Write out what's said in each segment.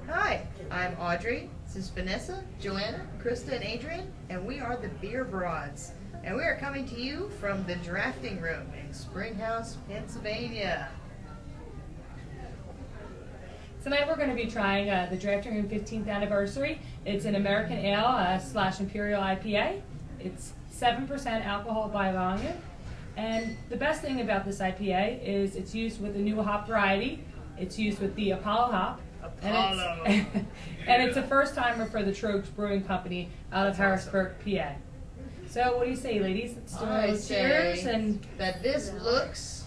Hi, I'm Audrey. This is Vanessa, Joanna, Krista, and Adrian, and we are the Beer Broads. And we are coming to you from the drafting room in Springhouse, Pennsylvania. Tonight we're going to be trying the Drafting Room 15th anniversary. It's an American Ale / Imperial IPA. It's 7% alcohol by volume. And the best thing about this IPA is it's used with a new hop variety. It's used with the Apollo hop. Apollo. And it's a first timer for the Trogs Brewing Company out of Harrisburg, PA. So what do you say, ladies? Let's do I a cheers say and that this looks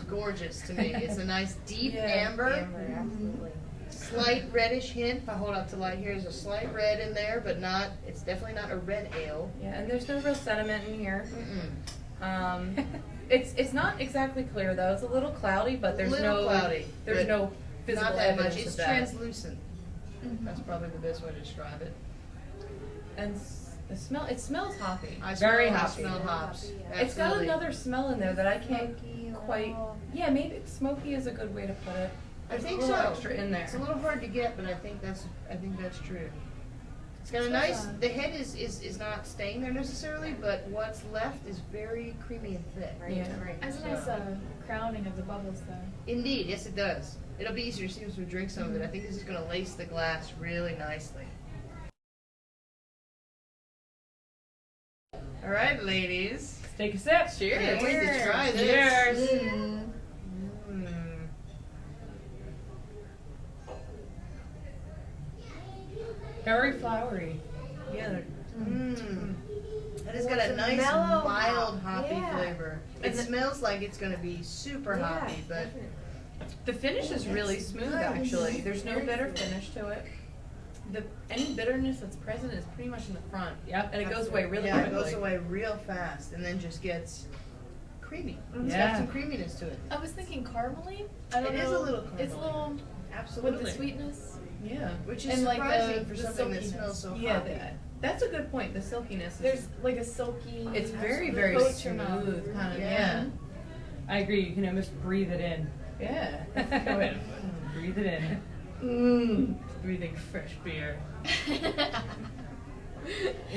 gorgeous to me. It's a nice deep amber. Absolutely. Slight reddish hint. If I hold up to light here, there's a slight red in there, but not. It's definitely not a red ale. Yeah, and there's no real sediment in here. Mm-mm. It's not exactly clear though. It's a little cloudy, but there's Little no cloudy, there's but no physical Not that evidence much. It's of that. translucent. That's probably the best way to describe it. And the smell, it smells hoppy. I Very smell, hoppy. I smell hops. It's got Absolutely. another smell in there that I can't Smoky, quite. little- Yeah, maybe smoky is a good way to put it. I There's think a little so. extra in there. It's a little hard to get, but I think that's true. It's got a So, nice. The head is not staying there necessarily, but what's left is very creamy and thick. Right, Yeah. right. Has a nice crowning of the bubbles, though. Indeed, yes, it does. It'll be easier to see as we drink some of it. I think this is going to lace the glass really nicely. All right, ladies. let's take a sip. Can't wait to try this. Cheers. Mm. Very flowery. Yeah. Mm. That has Well, got a it's a nice mellow mild hop. hoppy Yeah. flavor. It And the- smells like it's going to be super hoppy, but The finish is really smooth, actually. There's no bitter finish to it. Any bitterness that's present is pretty much in the front. Yep. And it goes away really yeah, quickly. it goes away real fast and then just gets creamy. It's Yeah. got some creaminess to it. I was thinking caramely. I don't It know. is a little It's a caramely. little Absolutely. with the sweetness. Yeah. Which is and like surprising for the something that silkiness. smells so Yeah, hoppy. that's a good point. The silkiness. There's like a silky. It's very, very coats your mouth. smooth, kind of. Yeah. Yeah. I agree. You can almost breathe it in. Yeah. Go ahead. Breathe it in. Mm. Breathing fresh beer. It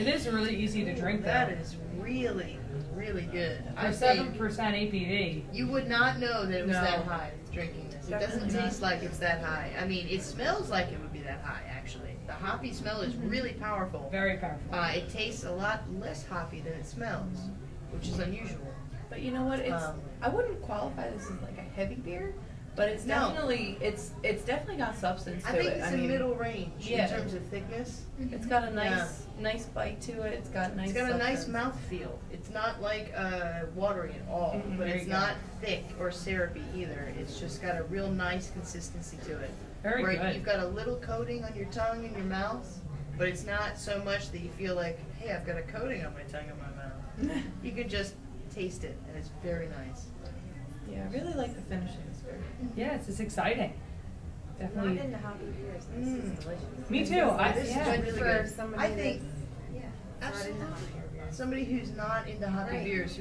is really easy to drink, though. That is really, really good. For I 7% think ABV. you would not know that it was No. that high drinking this. It doesn't Definitely taste like it's that high. I mean, it smells like it would be that high, actually. The hoppy smell is really powerful. Very powerful. It tastes a lot less hoppy than it smells, which is unusual. But you know what? It's Um, I wouldn't qualify this as like a heavy beer, but it's No. definitely it's definitely got substance to I think it. it's I in mean, middle range yeah. in terms of thickness. it's got a nice bite to it. It's got nice. It's got a nice substance. mouth feel. It's not like watery at all, Mhm. but There it's you go. not thick or syrupy either. It's just got a real nice consistency to it. Very Where good. you've got a little coating on your tongue and your mouth, but it's not so much that you feel like, hey, I've got a coating on my tongue and my mouth. You can just taste it, and it's very nice. Yeah, I really like the finish of this beer. Yes, it's exciting. Not Definitely. into hoppy beers. This Mm. is delicious. Me too. This is Yeah. really for good. somebody I think that's, not into absolutely. hoppy beers. Somebody who's not into hoppy Right. beers,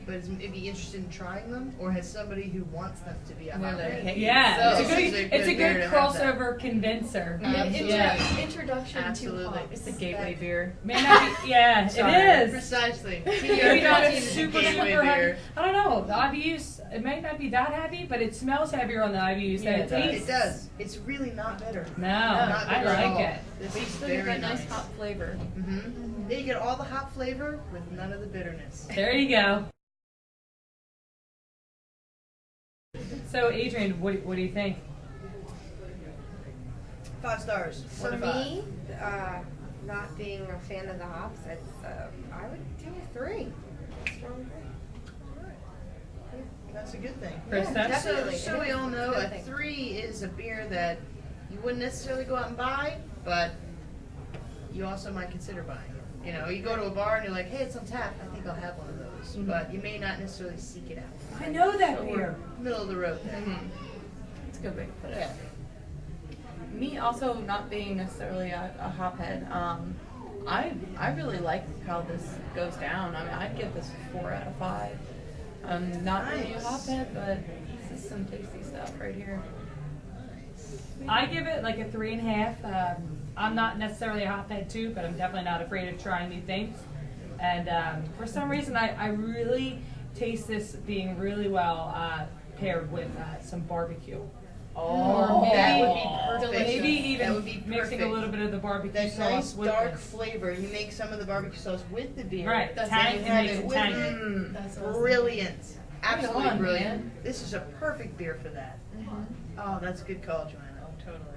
but is maybe interested in trying them, or has somebody who wants them to be a Where hoppy they beer. hate Yeah, So, it's a this is good, it's a beer good to have that. crossover convincer. Absolutely. Yeah. Introduction Absolutely. to hops. It's a gateway beer. May not be, yeah, Sorry. it is. Precisely. Maybe not TDR super, gateway super heavy. beer. I don't know. The IBUs, it might not be that heavy, but it smells heavier on the IBUs Yeah, than it it does. tastes. It does. It's really not bitter. No, Not I bitter at like all. it. This But you is still get very that nice hop flavor. Mm-hmm. Then you get all the hop flavor with none of the bitterness. There you go. So, Adrian, what do you think? 5 stars. For 1 to 5. me, not being a fan of the hops, it's I would do a 3. Strong 3. That's a good thing. Krista? Yeah, definitely. So we all know Good a thing. 3 is a beer that you wouldn't necessarily go out and buy, but you also might consider buying it. You know, you go to a bar and you're like, hey, it's on tap. I think I'll have one of those. But you may not necessarily seek it out. I know that So beer. Middle of the road there. It's a good way to put it. Yeah. Me also not being necessarily a hophead, I really like how this goes down. I mean, I'd give this a 4 out of 5. Not really a Nice. hophead, but this is some tasty stuff right here. I give it like a 3.5. I'm not necessarily a hothead too, but I'm definitely not afraid of trying new things. And for some reason, I really taste this being really well paired with some barbecue. Oh, Or that maybe- would be perfect. Maybe even that would be mixing a perfect. little bit of the barbecue That sauce nice with dark this. flavor. You make some of the barbecue sauce with the beer. Right, That's tank amazing. and Have makes it it with tank. it. That's what I was Brilliant. Absolutely on, brilliant. man. This is a perfect beer for that. Oh, that's a good call, Joanna.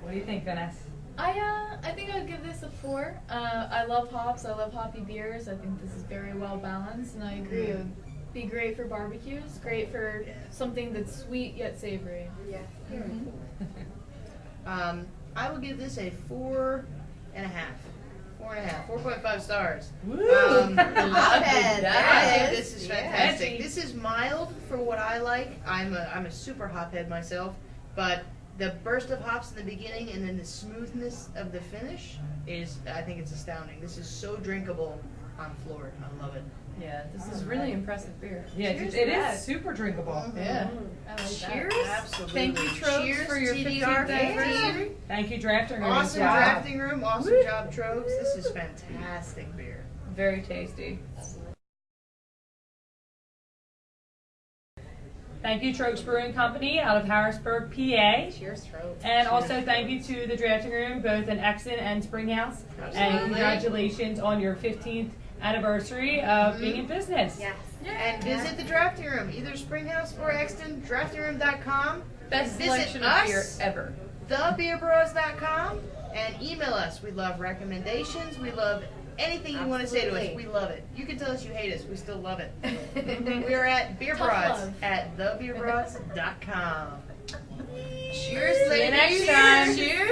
What do you think, Vanessa? I think I'd give this a 4. I love hops. I love hoppy beers. I think this is very well balanced, and I agree. It would be great for barbecues. Great for Yeah. something that's sweet yet savory. Yeah. I will give this a 4.5. 4.5. 4.5 stars. Woo! Hotbed, I there think it this is is. fantastic. Edgy. This is mild for what I like. I'm a super hophead myself, but the burst of hops in the beginning and then the smoothness of the finish is, I think it's astounding. This is so drinkable. I'm floored. I love it. Yeah, this is really impressive beer. Yeah, Cheers it to is that. super drinkable. Yeah. I like Cheers. Absolutely. Thank you, Tropes, Cheers, for your TDR 15th anniversary. team. Thank you, drafting room. Awesome Wow. drafting room. Awesome job, Tropes. This is fantastic beer. Very tasty. Thank you, Troche Brewing Company out of Harrisburg, PA. Cheers, Tropes. And also thank you to the drafting room, both in Exton and Springhouse. And Absolutely. congratulations on your 15th anniversary of being in business. Yes. And visit the drafting room, either Springhouse or Exton, draftingroom.com. Best Visit selection us. of beer ever. thebeerbros.com, and email us. We love recommendations. We love anything you want to say to us. Absolutely. We love it. You can tell us you hate us. We still love it. We're at Tough beerbros love. at thebeerbros.com. Cheers, See you ladies. next time. Cheers.